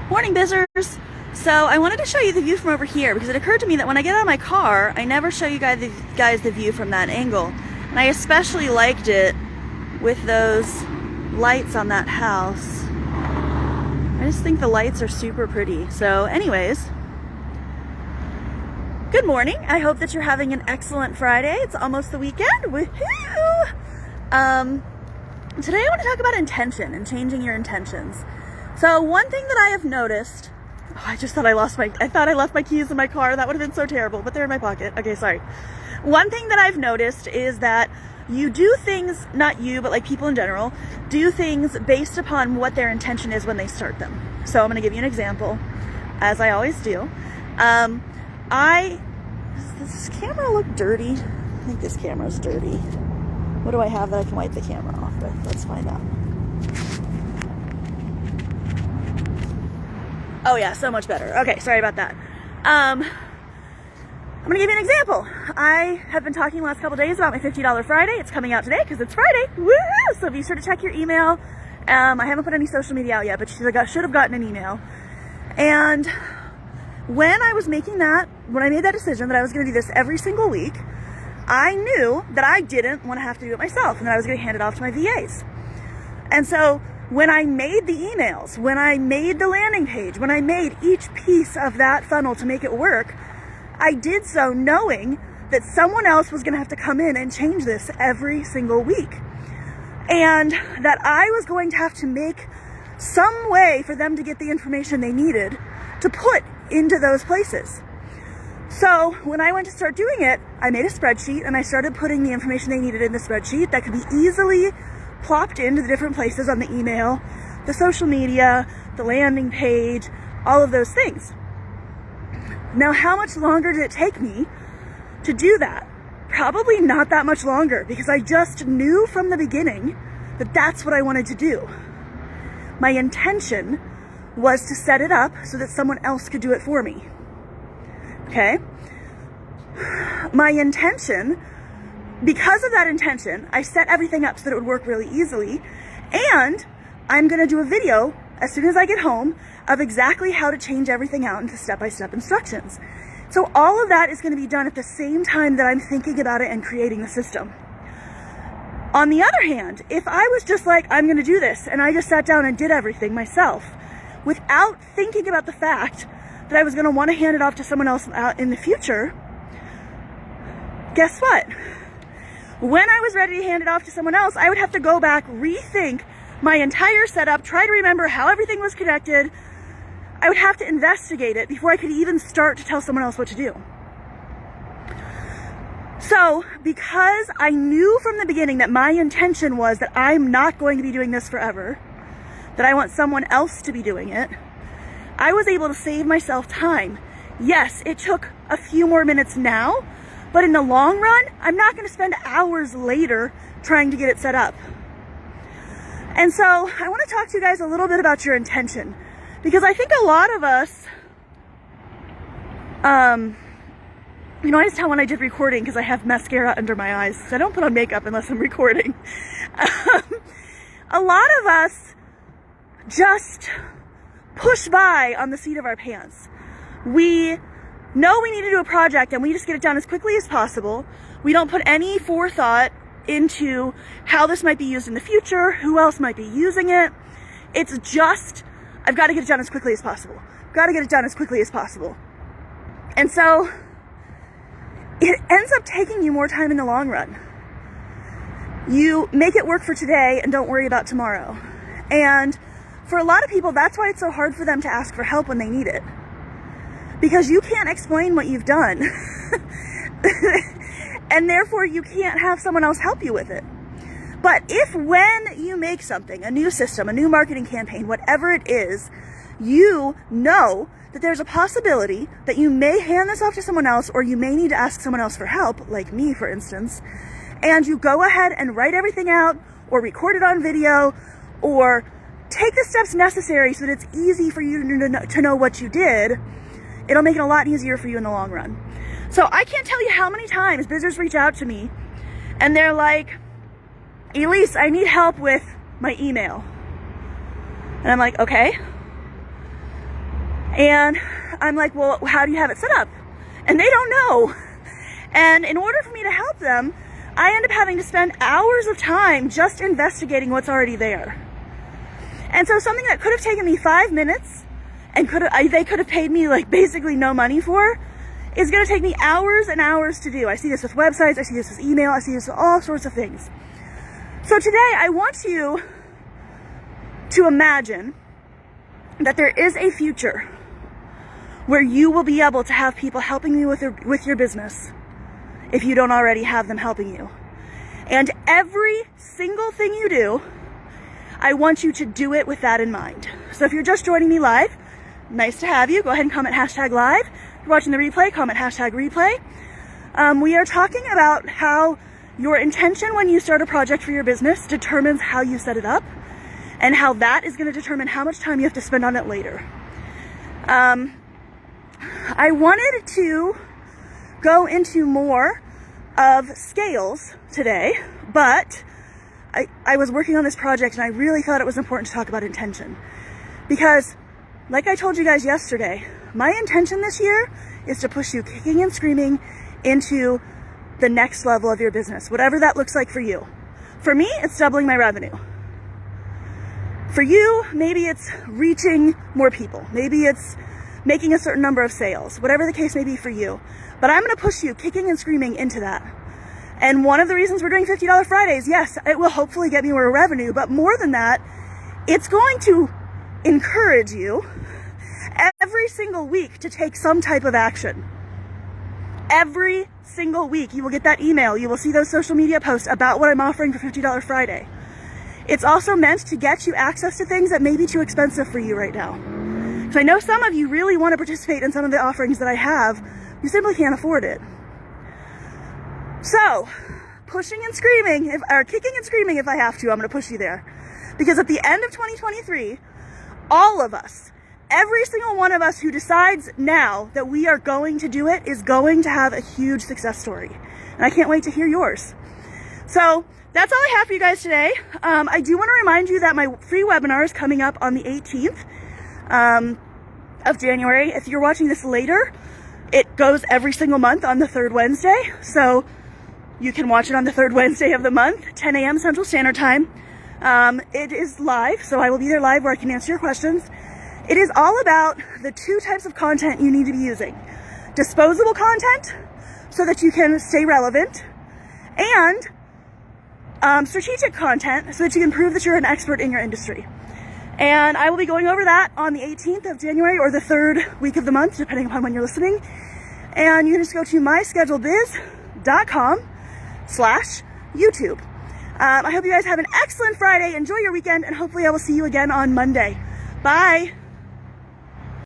Morning, Bizzers. So I wanted to show you the view from over here because it occurred to me that when I get out of my car, I never show you guys the view from that angle. And I especially liked it with those lights on that house. I just think the lights are super pretty. So anyways, good morning. I hope that you're having an excellent Friday. It's almost the weekend. Woohoo! Today I want to talk about intention and changing your intentions. So one thing that I have noticed, I thought I left my keys in my car. That would have been so terrible, but they're in my pocket. Okay, sorry. One thing that I've noticed is that you do things, not you, but like people in general, do things based upon what their intention is when they start them. So I'm going to give you an example, as I always do. Does this camera look dirty? I think this camera's dirty. What do I have that I can wipe the camera off with? Let's find out. Oh yeah, so much better. Okay, sorry about that. I'm gonna give you an example. I have been talking the last couple days about my $50 Friday. It's coming out today because it's Friday. Woohoo! So be sure to check your email. I haven't put any social media out yet, but should have gotten an email. And when I made that decision that I was gonna do this every single week, I knew that I didn't want to have to do it myself and that I was going to hand it off to my VAs. And so when I made the emails, when I made the landing page, when I made each piece of that funnel to make it work, I did so knowing that someone else was going to have to come in and change this every single week. And that I was going to have to make some way for them to get the information they needed to put into those places. So when I went to start doing it, I made a spreadsheet and I started putting the information they needed in the spreadsheet that could be easily plopped into the different places on the email, the social media, the landing page, all of those things. Now, how much longer did it take me to do that? Probably not that much longer because I just knew from the beginning that that's what I wanted to do. My intention was to set it up so that someone else could do it for me. Okay? My intention, because of that intention, I set everything up so that it would work really easily. And I'm going to do a video as soon as I get home of exactly how to change everything out into step-by-step instructions. So all of that is going to be done at the same time that I'm thinking about it and creating the system. On the other hand, if I was just like, I'm going to do this, and I just sat down and did everything myself without thinking about the fact that I was going to want to hand it off to someone else out in the future, guess what? When I was ready to hand it off to someone else, I would have to go back, rethink my entire setup, try to remember how everything was connected. I would have to investigate it before I could even start to tell someone else what to do. So, because I knew from the beginning that my intention was that I'm not going to be doing this forever, that I want someone else to be doing it, I was able to save myself time. Yes, it took a few more minutes now, but in the long run, I'm not going to spend hours later trying to get it set up. And so I want to talk to you guys a little bit about your intention, because I think a lot of us, I just tell when I did recording because I have mascara under my eyes, so I don't put on makeup unless I'm recording. A lot of us just push by on the seat of our pants. We know we need to do a project and we just get it done as quickly as possible. We don't put any forethought into how this might be used in the future, who else might be using it. It's just, I've got to get it done as quickly as possible. Got to get it done as quickly as possible. And so it ends up taking you more time in the long run. You make it work for today and don't worry about tomorrow. And for a lot of people, that's why it's so hard for them to ask for help when they need it. Because you can't explain what you've done. And therefore, you can't have someone else help you with it. But if when you make something, a new system, a new marketing campaign, whatever it is, you know that there's a possibility that you may hand this off to someone else or you may need to ask someone else for help, like me, for instance, and you go ahead and write everything out or record it on video or take the steps necessary so that it's easy for you to know what you did, it'll make it a lot easier for you in the long run. So I can't tell you how many times Bizzers reach out to me and they're like, Elise, I need help with my email. And I'm like, okay, And I'm like, well, how do you have it set up? And they don't know. And in order for me to help them, I end up having to spend hours of time just investigating what's already there. And so something that could have taken me 5 minutes and they could have paid me like basically no money for is going to take me hours and hours to do. I see this with websites, I see this with email, I see this with all sorts of things. So today I want you to imagine that there is a future where you will be able to have people helping you with your business if you don't already have them helping you. And every single thing you do, I want you to do it with that in mind. So if you're just joining me live, nice to have you. Go ahead and comment #live. If you're watching the replay, comment #replay. We are talking about how your intention when you start a project for your business determines how you set it up, and how that is going to determine how much time you have to spend on it later. I wanted to go into more of scales today, but I was working on this project and I really thought it was important to talk about intention. Because, like I told you guys yesterday, my intention this year is to push you kicking and screaming into the next level of your business, whatever that looks like for you. For me, it's doubling my revenue. For you, maybe it's reaching more people. Maybe it's making a certain number of sales, whatever the case may be for you. But I'm going to push you kicking and screaming into that. And one of the reasons we're doing $50 Fridays, yes, it will hopefully get me more revenue, but more than that, it's going to encourage you every single week to take some type of action. Every single week you will get that email, you will see those social media posts about what I'm offering for $50 Friday. It's also meant to get you access to things that may be too expensive for you right now. So I know some of you really want to participate in some of the offerings that I have. You simply can't afford it. So, pushing and screaming, or kicking and screaming if I have to, I'm going to push you there. Because at the end of 2023, all of us, every single one of us who decides now that we are going to do it is going to have a huge success story. And I can't wait to hear yours. So, that's all I have for you guys today. I do want to remind you that my free webinar is coming up on the 18th. Of January. If you're watching this later, it goes every single month on the 3rd Wednesday. So you can watch it on the 3rd Wednesday of the month, 10 a.m. Central Standard Time. It is live, so I will be there live where I can answer your questions. It is all about the 2 types of content you need to be using. Disposable content, so that you can stay relevant, and strategic content, so that you can prove that you're an expert in your industry. And I will be going over that on the 18th of January or the 3rd week of the month, depending upon when you're listening. And you can just go to MyScheduledBiz.com/YouTube. I hope you guys have an excellent Friday. Enjoy your weekend, and hopefully I will see you again on Monday. Bye.